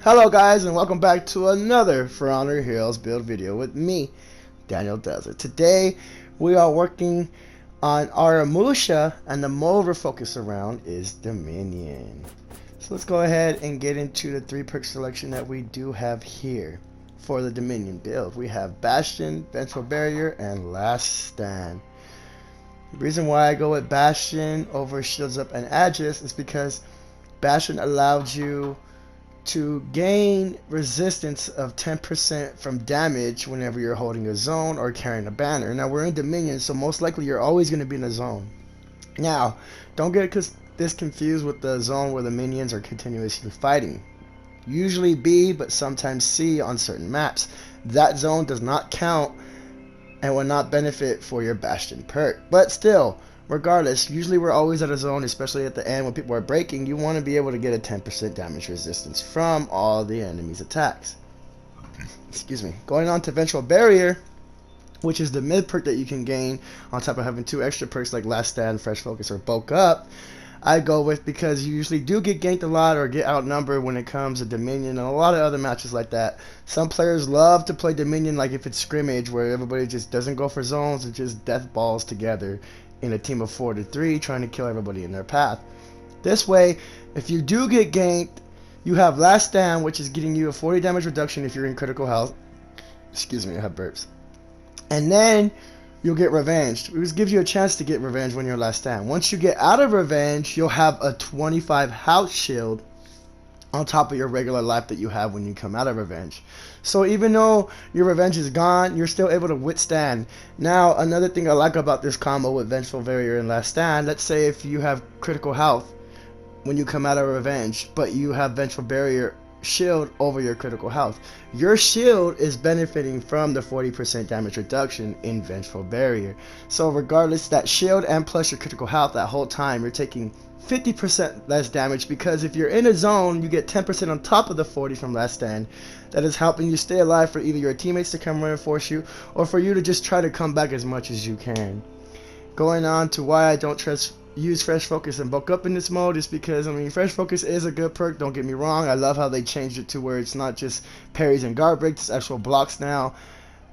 Hello guys, and welcome back to another For Honor Heroes build video with me, Daniel Desert. Today we are working on Aramusha, and the mode we're focused around is Dominion. So let's go ahead and get into the 3-perk selection that we do have here for the Dominion build. We have Bastion, Vengeful Barrier, and Last Stand. The reason why I go with Bastion over Shields Up and Aegis is because Bastion allows you to gain resistance of 10% from damage whenever you're holding a zone or carrying a banner. Now we're in Dominion, so most likely you're always going to be in a zone. Now, don't get this confused with the zone where the minions are continuously fighting. Usually B, but sometimes C on certain maps. That zone does not count and will not benefit for your Bastion perk. But still, regardless, usually we're always at a zone, especially at the end when people are breaking. You want to be able to get a 10% damage resistance from all the enemy's attacks. Excuse me. Going on to Vengeful Barrier, which is the mid perk that you can gain on top of having 2 extra perks like Last Stand, Fresh Focus, or Bulk Up. I go with because you usually do get ganked a lot or get outnumbered when it comes to Dominion and a lot of other matches like that. Some players love to play Dominion like if it's scrimmage where everybody just doesn't go for zones and just death balls together in a team of 4 to 3 trying to kill everybody in their path. This way, if you do get ganked, you have Last Stand, which is getting you a 40 damage reduction if you're in critical health. Excuse me, I have burps. And then you'll get revenged. It gives you a chance to get revenge when you're Last Stand. Once you get out of revenge, you'll have a 25 health shield on top of your regular life that you have when you come out of revenge. So even though your revenge is gone, you're still able to withstand. Now, another thing I like about this combo with Vengeful Barrier and Last Stand, let's say if you have critical health when you come out of revenge, but you have Vengeful Barrier shield over your critical health. Your shield is benefiting from the 40% damage reduction in Vengeful Barrier. So regardless, that shield and plus your critical health, that whole time you're taking 50% less damage, because if you're in a zone, you get 10% on top of the 40 from Last Stand. That is helping you stay alive for either your teammates to come reinforce you or for you to just try to come back as much as you can. Going on to why I don't use Fresh Focus and Bulk Up in this mode is because, I mean, Fresh Focus is a good perk, don't get me wrong. I love how they changed it to where it's not just parries and guard breaks, it's actual blocks now.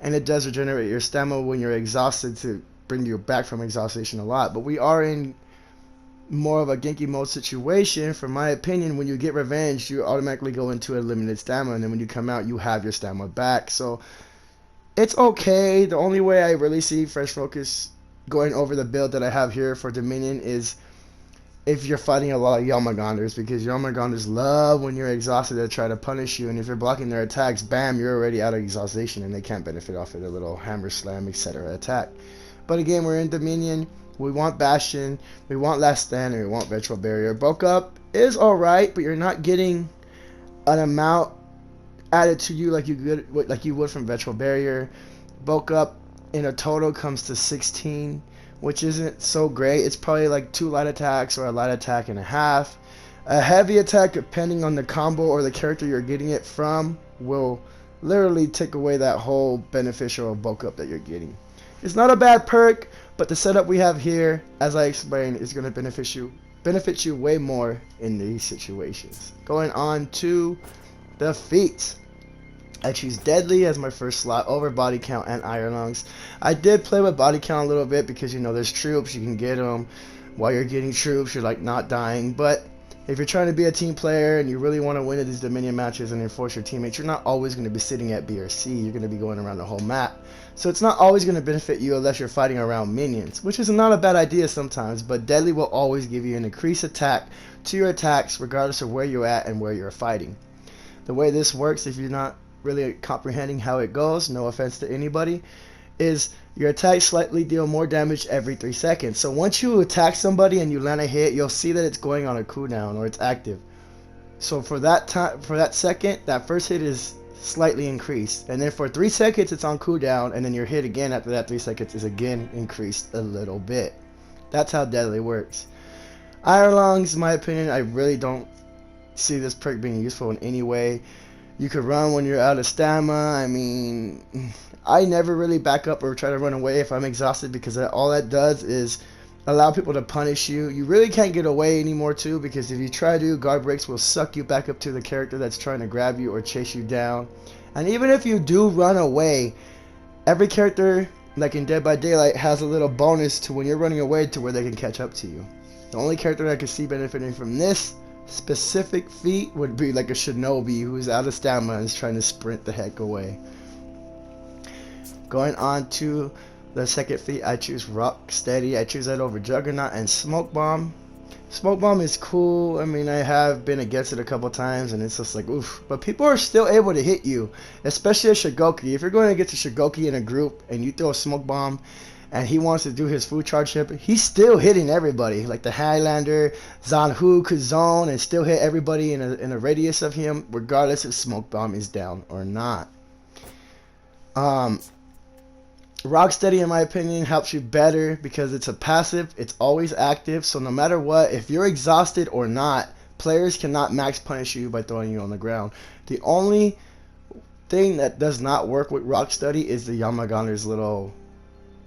And it does regenerate your stamina when you're exhausted to bring you back from exhaustion a lot. But we are in more of a Genki mode situation. For my opinion, when you get revenge, you automatically go into a limited stamina, and then when you come out, you have your stamina back. So it's okay. The only way I really see Fresh Focus going over the build that I have here for Dominion is if you're fighting a lot of Yamaganders, because Yamaganders love when you're exhausted to try to punish you, and if you're blocking their attacks, bam, you're already out of exhaustion and they can't benefit off of the little hammer slam, etc. attack. But again, we're in Dominion. We want Bastion, we want Last Stand, and we want Vengeful Barrier. Bulk Up is alright, but you're not getting an amount added to you like you would from Vengeful Barrier. Bulk Up in a total comes to 16, which isn't so great. It's probably like 2 light attacks or a light attack and a half. A heavy attack, depending on the combo or the character you're getting it from, will literally take away that whole beneficial bulk up that you're getting. It's not a bad perk, but the setup we have here, as I explained, is going to benefit you way more in these situations. Going on to the Feats. I choose Deadly as my first slot over Body Count and Iron Lungs. I did play with Body Count a little bit because, you know, there's troops, you can get them while you're getting troops, you're like not dying. But if you're trying to be a team player and you really want to win at these Dominion matches and enforce your teammates, you're not always going to be sitting at B or C. You're going to be going around the whole map. So it's not always going to benefit you unless you're fighting around minions, which is not a bad idea sometimes. But Deadly will always give you an increased attack to your attacks regardless of where you're at and where you're fighting. The way this works, if you're not really comprehending how it goes, no offense to anybody, is your attacks slightly deal more damage every 3 seconds. So once you attack somebody and you land a hit, you'll see that it's going on a cooldown or it's active. So for that time, for that second, that first hit is slightly increased, and then for 3 seconds it's on cooldown, and then your hit again after that 3 seconds is again increased a little bit. That's how Deadly works. Iron Lungs, in my opinion, I really don't see this perk being useful in any way. You could run when you're out of stamina. I mean, I never really back up or try to run away if I'm exhausted, because all that does is allow people to punish you. You really can't get away anymore too, because if you try to, guard breaks will suck you back up to the character that's trying to grab you or chase you down. And even if you do run away, every character, like in Dead by Daylight, has a little bonus to when you're running away to where they can catch up to you. The only character I could see benefiting from this specific feat would be like a shinobi who's out of stamina and is trying to sprint the heck away. Going on to the second feat, I choose Rock Steady. I choose that over Juggernaut and Smoke Bomb. Smoke Bomb is cool. I mean, I have been against it a couple times and it's just like oof, but people are still able to hit you, especially a Shigoki. If you're going to get to Shigoki in a group and you throw a Smoke Bomb and he wants to do his food charge hip, he's still hitting everybody. Like the Highlander, Zanhu could zone and still hit everybody in a radius of him, regardless if Smoke Bomb is down or not. Rocksteady, in my opinion, helps you better because it's a passive, it's always active, so no matter what, if you're exhausted or not, players cannot max punish you by throwing you on the ground. The only thing that does not work with Rocksteady is the Yamagander's little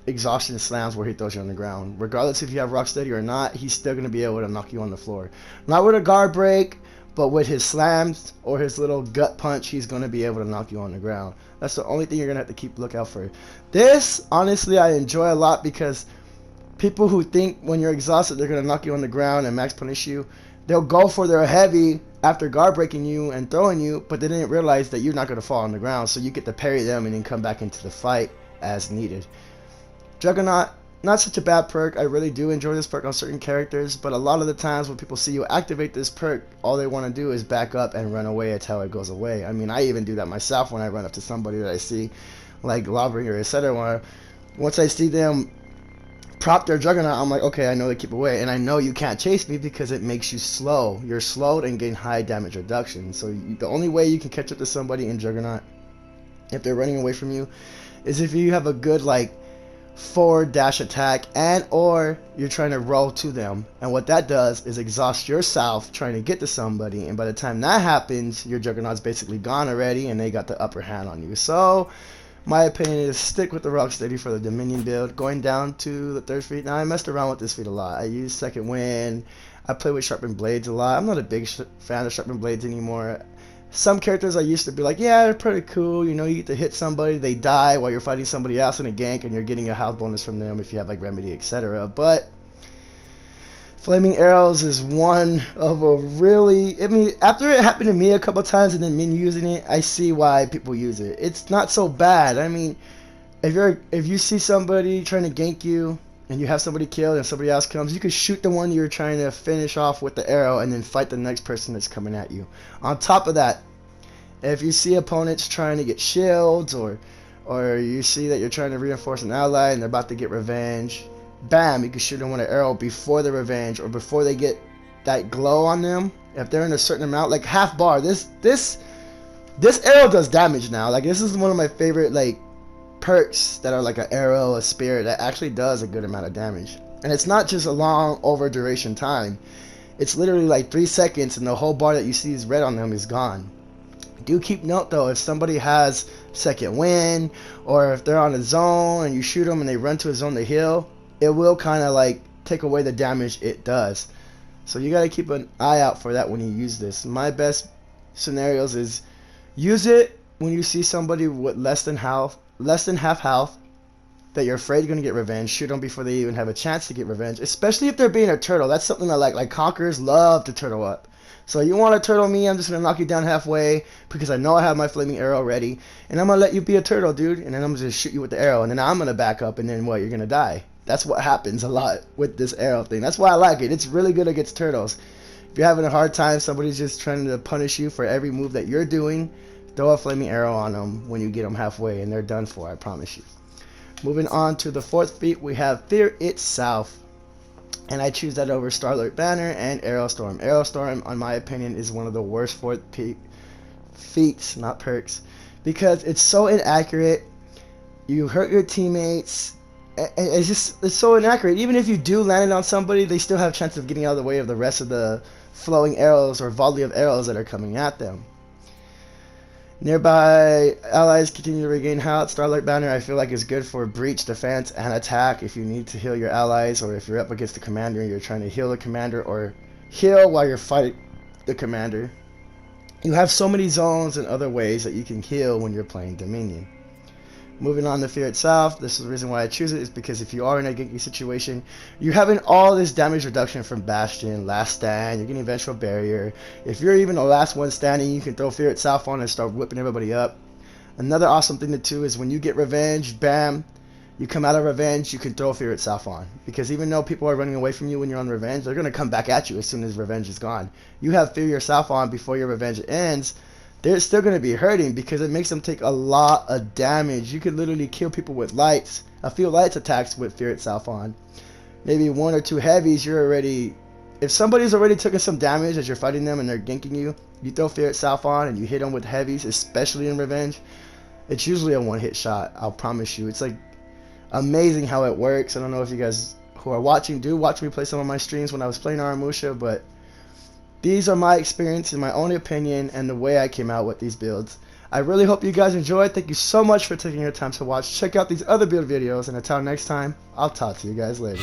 exhaustion slams where he throws you on the ground. Regardless if you have Rocksteady or not, he's still going to be able to knock you on the floor. Not with a guard break, but with his slams or his little gut punch, he's going to be able to knock you on the ground. That's the only thing you're going to have to keep lookout for. This, honestly, I enjoy a lot because people who think when you're exhausted they're going to knock you on the ground and max punish you, they'll go for their heavy after guard breaking you and throwing you, but they didn't realize that you're not going to fall on the ground, so you get to parry them and then come back into the fight as needed. Juggernaut, not such a bad perk. I really do enjoy this perk on certain characters, but a lot of the times when people see you activate this perk, all they want to do is back up and run away. It's how it goes away. I mean, I even do that myself when I run up to somebody that I see, like Lawbringer, etc. Once I see them prop their Juggernaut, I'm like, okay, I know they keep away, and I know you can't chase me because it makes you slow. You're slowed and gain high damage reduction. So the only way you can catch up to somebody in Juggernaut, if they're running away from you, is if you have a good like forward dash attack and or you're trying to roll to them, and what that does is exhaust yourself trying to get to somebody, and by the time that happens your Juggernaut's basically gone already and they got the upper hand on you. So my opinion is stick with the Rocksteady for the Dominion build. Going down to the third feat, now I messed around with this feat a lot. I use Second Wind, I play with Sharpened Blades a lot. I'm not a big fan of Sharpened Blades anymore. Some characters I used to be like, yeah, they're pretty cool, you know, you get to hit somebody, they die while you're fighting somebody else in a gank and you're getting a health bonus from them if you have like Remedy, etc. But Flaming Arrows is one of a really, I mean, after it happened to me a couple times and then me using it, I see why people use it. It's not so bad. I mean, if you see somebody trying to gank you and you have somebody killed and somebody else comes, you can shoot the one you're trying to finish off with the arrow and then fight the next person that's coming at you. On top of that, if you see opponents trying to get shields or you see that you're trying to reinforce an ally and they're about to get revenge, bam, you can shoot them with an arrow before the revenge or before they get that glow on them. If they're in a certain amount, like half bar, this arrow does damage now. Like this is one of my favorite like perks that are like an arrow, a spear, that actually does a good amount of damage. And it's not just a long over duration time. It's literally like 3 seconds and the whole bar that you see is red on them is gone. Do keep note though, if somebody has Second Wind or if they're on a zone and you shoot them and they run to a zone to heal, it will kind of like take away the damage it does. So you got to keep an eye out for that when you use this. My best scenarios is use it when you see somebody with less than half health that you're afraid you're going to get revenge. Shoot them before they even have a chance to get revenge, especially if they're being a turtle. That's something I like conquerors love to turtle up. So you want to turtle me, I'm just going to knock you down halfway because I know I have my flaming arrow ready, and I'm going to let you be a turtle, dude, and then I'm going to shoot you with the arrow, and then I'm going to back up, and then what, you're going to die. That's what happens a lot with this arrow thing. That's why I like it. It's really good against turtles. If you're having a hard time, somebody's just trying to punish you for every move that you're doing, throw a flaming arrow on them when you get them halfway, and they're done for, I promise you. Moving on to the fourth feat, we have Fear Itself. And I choose that over Starlight Banner and Aerostorm. Aerostorm, in my opinion, is one of the worst fourth feats, not perks, because it's so inaccurate. You hurt your teammates. It's so inaccurate. Even if you do land it on somebody, they still have a chance of getting out of the way of the rest of the flowing arrows or volley of arrows that are coming at them. Nearby allies continue to regain health. Starlight Banner I feel like is good for breach, defense, and attack if you need to heal your allies, or if you're up against the commander and you're trying to heal the commander, or heal while you're fighting the commander. You have so many zones and other ways that you can heal when you're playing Dominion. Moving on to Fear itself, this is the reason why I choose it, is because if you are in a Genki situation, you're having all this damage reduction from Bastion, Last Stand, you're getting Vengeful Barrier. If you're even the last one standing, you can throw Fear itself on and start whipping everybody up. Another awesome thing to do is when you get Revenge, bam, you come out of Revenge, you can throw Fear itself on. Because even though people are running away from you when you're on Revenge, they're going to come back at you as soon as Revenge is gone. You have Fear yourself on before your Revenge ends, they're still going to be hurting because it makes them take a lot of damage. You can literally kill people with lights, a few lights attacks with Fear itself on. Maybe 1 or 2 heavies, you're already... If somebody's already taken some damage as you're fighting them and they're ganking you, you throw Fear itself on and you hit them with heavies, especially in Revenge, it's usually a one-hit shot, I'll promise you. It's like amazing how it works. I don't know if you guys who are watching do watch me play some of my streams when I was playing Aramusha, but these are my experience and my own opinion and the way I came out with these builds. I really hope you guys enjoyed. Thank you so much for taking your time to watch. Check out these other build videos, and until next time, I'll talk to you guys later.